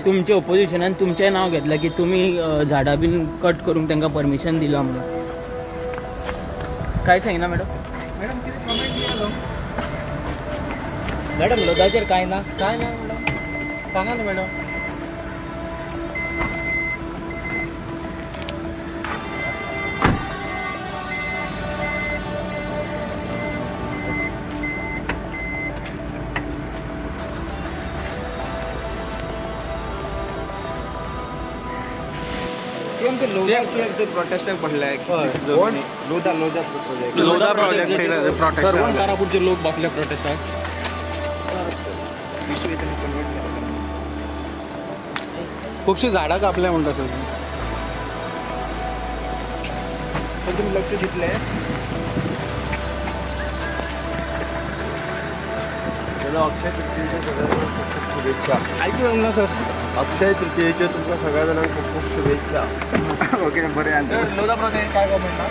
तुमचे ऑपोजिशनान तुमचें नाव घेतलं की तुम्ही झाडां बीन कट करूंक तांकां परमिशन दिला म्हणून. काय सांगिना मॅडम? मॅडम किती कमेंट केलं? मॅडम लोदाचेर काय ना. काय नाही मॅडम, सांगा ना मॅडम. प्रोटेस्टाक पडले प्रोजेक्ट लोधा प्रोजेक्ट सर्व कारापूरचे लोक बसले प्रोटेस्टाक. खूपशी झाडां कापल्या म्हणटा सर. तुम्ही लक्ष दिले अक्षय तृतीयेच्या सगळ्यांना खूप खूप शुभेच्छा. ऐकू ना सर. अक्षय तृतीयेच्या तुमच्या सगळ्या जणांना खूप खूप शुभेच्छा. ओके बरे लोधा प्रोजेक्ट काय कमेंट ना.